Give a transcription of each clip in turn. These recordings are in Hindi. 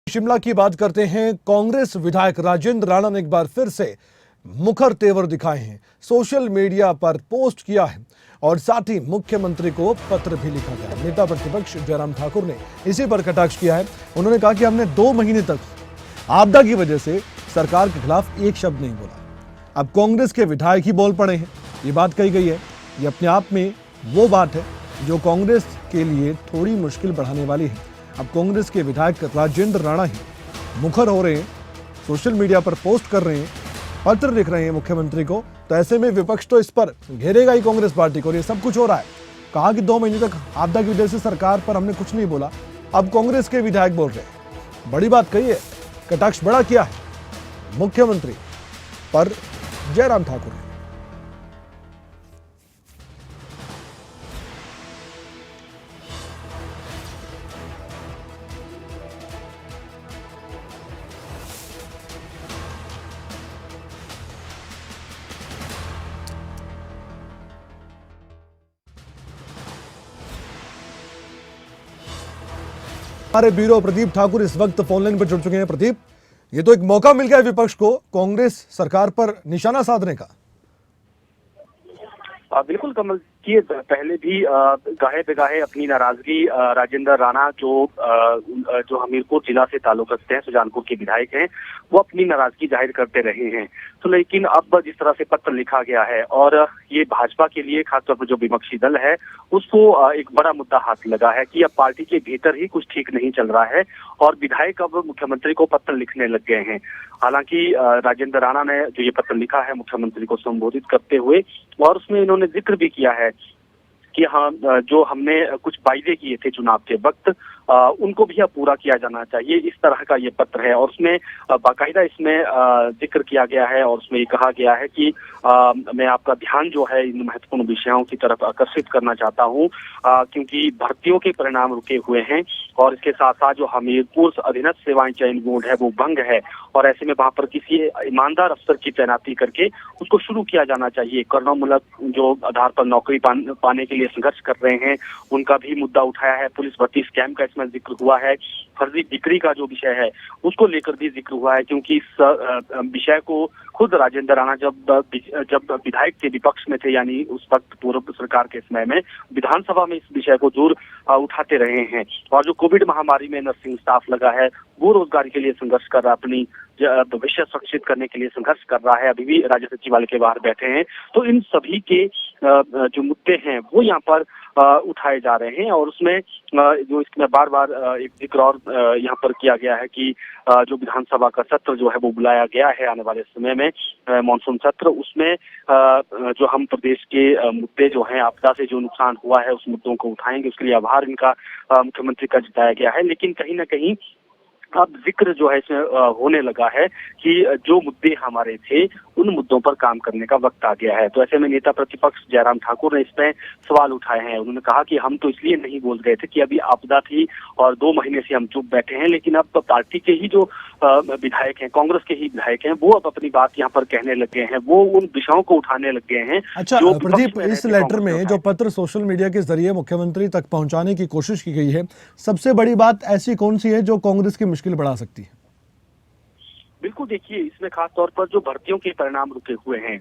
शिमला की बात करते हैं। कांग्रेस विधायक राजेंद्र राणा ने एक बार फिर से मुखर तेवर दिखाए हैं, सोशल मीडिया पर पोस्ट किया है और साथ ही मुख्यमंत्री को पत्र भी लिखा गया है। नेता प्रतिपक्ष जयराम ठाकुर ने इसी पर कटाक्ष किया है। उन्होंने कहा कि हमने 2 महीने तक आपदा की वजह से सरकार के खिलाफ एक शब्द नहीं बोला, अब कांग्रेस के विधायक ही बोल पड़े हैं। ये बात कही गई है, ये अपने आप में वो बात है जो कांग्रेस के लिए थोड़ी मुश्किल बढ़ाने वाली है। अब कांग्रेस के विधायक राजेंद्र राणा ही मुखर हो रहे हैं, सोशल मीडिया पर पोस्ट कर रहे हैं, पत्र लिख रहे हैं मुख्यमंत्री को। तो ऐसे में विपक्ष तो इस पर घेरेगा ही कांग्रेस पार्टी को। ये सब कुछ हो रहा है। कहा कि 2 महीने तक आपदा की वजह से सरकार पर हमने कुछ नहीं बोला, अब कांग्रेस के विधायक बोल रहे हैं। बड़ी बात कही है, कटाक्ष बड़ा किया है मुख्यमंत्री पर जयराम ठाकुर ने। हमारे ब्यूरो प्रदीप ठाकुर इस वक्त फोनलाइन पर जुड़ चुके हैं। प्रदीप, ये तो एक मौका मिल गया है विपक्ष को कांग्रेस सरकार पर निशाना साधने का। बिल्कुल कमल की पहले भी गाहे बेगाहे अपनी नाराजगी राजेंद्र राणा जो हमीरपुर जिला से ताल्लुक रखते हैं, सुजानपुर के विधायक हैं, वो अपनी नाराजगी जाहिर करते रहे हैं। तो लेकिन अब जिस तरह से पत्र लिखा गया है और ये भाजपा के लिए खासतौर पर जो विपक्षी दल है उसको एक बड़ा मुद्दा हाथ लगा है कि अब पार्टी के भीतर ही कुछ ठीक नहीं चल रहा है और विधायक अब मुख्यमंत्री को पत्र लिखने लग गए हैं। हालांकि राजेंद्र राणा ने जो ये पत्र लिखा है मुख्यमंत्री को संबोधित करते हुए, और उसमें इन्होंने जिक्र भी किया है कि हाँ, जो हमने कुछ वायदे किए थे चुनाव के वक्त उनको भी अब पूरा किया जाना चाहिए, इस तरह का ये पत्र है। और उसमें बाकायदा इसमें जिक्र किया गया है और उसमें ये कहा गया है कि मैं आपका ध्यान जो है इन महत्वपूर्ण विषयों की तरफ आकर्षित करना चाहता हूँ, क्योंकि भर्तियों के परिणाम रुके हुए हैं और इसके साथ साथ जो हमीरपुर अधीनस्थ सेवाएं चयन बोर्ड है वो भंग है और ऐसे में वहां पर किसी ईमानदार अफसर की तैनाती करके उसको शुरू किया जाना चाहिए। करुणामूलक जो आधार पर नौकरी पाने के लिए संघर्ष कर रहे हैं उनका भी मुद्दा उठाया है। पुलिस भर्ती स्कैम का इसमें जिक्र हुआ है। फर्जी बिक्री का जो विषय है उसको लेकर भी जिक्र हुआ है, क्योंकि इस विषय को खुद राजेंद्र राणा जब विधायक के विपक्ष में थे, यानी उस वक्त पूर्व सरकार के समय में विधानसभा में इस विषय को दूर उठाते रहे हैं। और जो कोविड महामारी में नर्सिंग स्टाफ लगा है वो रोजगार के लिए संघर्ष कर रहा है, अपनी भविष्य सुरक्षित करने के लिए संघर्ष कर रहा है, अभी भी राज्य सचिवालय के बाहर बैठे हैं। तो इन सभी के जो मुद्दे हैं वो यहाँ पर उठाए जा रहे हैं और उसमें जो इसमें बार बार एक जिक्र और यहाँ पर किया गया है कि जो विधानसभा का सत्र जो है वो बुलाया गया है आने वाले समय में, मानसून सत्र, उसमें जो हम प्रदेश के मुद्दे जो हैं, आपदा से जो नुकसान हुआ है उस मुद्दों को उठाएंगे। उसके लिए आभार इनका मुख्यमंत्री का जताया गया है। लेकिन कहीं ना कहीं अब जिक्र जो है इसमें होने लगा है कि जो मुद्दे हमारे थे उन मुद्दों पर काम करने का वक्त आ गया है। तो ऐसे में नेता प्रतिपक्ष जयराम ठाकुर ने इसमें सवाल उठाए हैं। उन्होंने कहा कि हम तो इसलिए नहीं बोल रहे थे कि अभी आपदा थी और 2 महीने से हम चुप बैठे हैं, लेकिन अब पार्टी के ही जो विधायक हैं, कांग्रेस के ही विधायक हैं, वो अब अपनी बात यहाँ पर कहने लग गए हैं, वो उन विषयों को उठाने लग गए हैं। अच्छा प्रदीप, इस लेटर में जो पत्र सोशल मीडिया के जरिए मुख्यमंत्री तक पहुंचाने की कोशिश की गई है, सबसे बड़ी बात ऐसी कौन सी है जो कांग्रेस की मुश्किल बढ़ा सकती है? बिल्कुल, देखिए इसमें खास तौर पर जो भर्तियों के परिणाम रुके हुए हैं,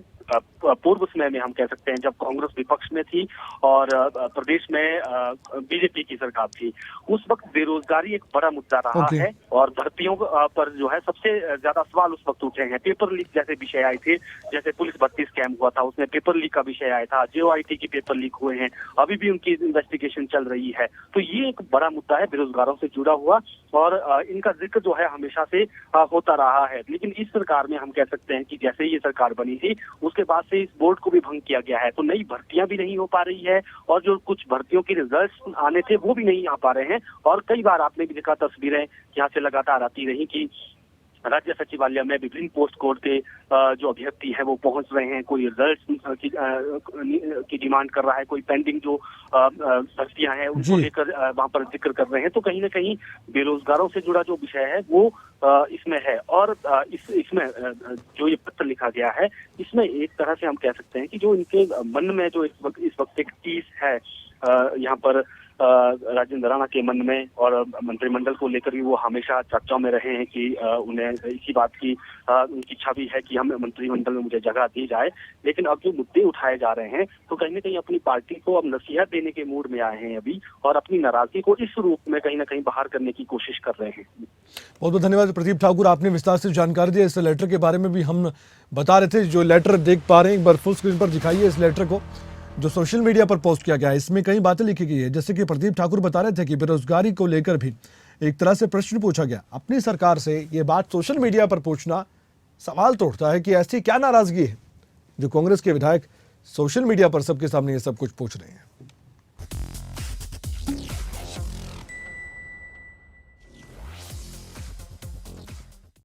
पूर्व समय में हम कह सकते हैं जब कांग्रेस विपक्ष में थी और प्रदेश में बीजेपी की सरकार थी, उस वक्त बेरोजगारी एक बड़ा मुद्दा रहा है और भर्तियों पर जो है सबसे ज्यादा सवाल उस वक्त उठे हैं। पेपर लीक जैसे विषय आए थे, जैसे पुलिस भर्ती स्कैम हुआ था उसमें पेपर लीक का विषय आया था, JOIT के पेपर लीक हुए हैं, अभी भी उनकी इन्वेस्टिगेशन चल रही है। तो ये एक बड़ा मुद्दा है बेरोजगारों से जुड़ा हुआ और इनका जिक्र जो है हमेशा से होता रहा है। लेकिन इस सरकार में हम कह सकते हैं कि जैसे ही ये सरकार बनी थी उसके बाद से इस बोर्ड को भी भंग किया गया है, तो नई भर्तियां भी नहीं हो पा रही है और जो कुछ भर्तियों के रिजल्ट्स आने थे वो भी नहीं आ पा रहे हैं। और कई बार आपने भी देखा तस्वीरें यहाँ से लगातार आती रही कि राज्य सचिवालय में विभिन्न पोस्ट कोड के जो अभ्यर्थी हैं वो पहुंच रहे हैं, कोई रिजल्ट की डिमांड कर रहा है, कोई पेंडिंग जो भर्तियां हैं उनको लेकर वहां पर जिक्र कर रहे हैं। तो कहीं ना कहीं बेरोजगारों से जुड़ा जो विषय है वो इसमें है। और इसमें जो ये पत्र लिखा गया है इसमें एक तरह से हम कह सकते हैं कि जो इनके मन में जो इस वक्त एक टीस है यहाँ पर राजेंद्र राणा के मन में और मंत्रिमंडल को लेकर भी वो हमेशा चर्चाओं में रहे हैं कि उन्हें इसी बात की उनकी इच्छा भी है कि हम मंत्रिमंडल में मुझे जगह दी जाए। लेकिन अब जो मुद्दे उठाए जा रहे हैं तो कहीं ना कहीं अपनी पार्टी को अब नसीहत देने के मूड में आए हैं अभी, और अपनी नाराजगी को इस रूप में कहीं ना कहीं बाहर करने की कोशिश कर रहे हैं। बहुत बहुत धन्यवाद प्रदीप ठाकुर, आपने विस्तार से जानकारी दी। इस लेटर के बारे में भी हम बता रहे थे। जो लेटर देख पा रहे हैं एक बार फुल स्क्रीन पर दिखाइए इस लेटर को, जो सोशल मीडिया पर पोस्ट किया गया है। इसमें कई बातें लिखी गई है, जैसे कि प्रदीप ठाकुर बता रहे थे कि बेरोजगारी को लेकर भी एक तरह से प्रश्न पूछा गया। अपनी सरकार से ये बात सोशल मीडिया पर पूछना सवाल तो उठता है कि ऐसी क्या नाराजगी है जो कांग्रेस के विधायक सोशल मीडिया पर सबके सामने ये सब कुछ पूछ रहे हैं।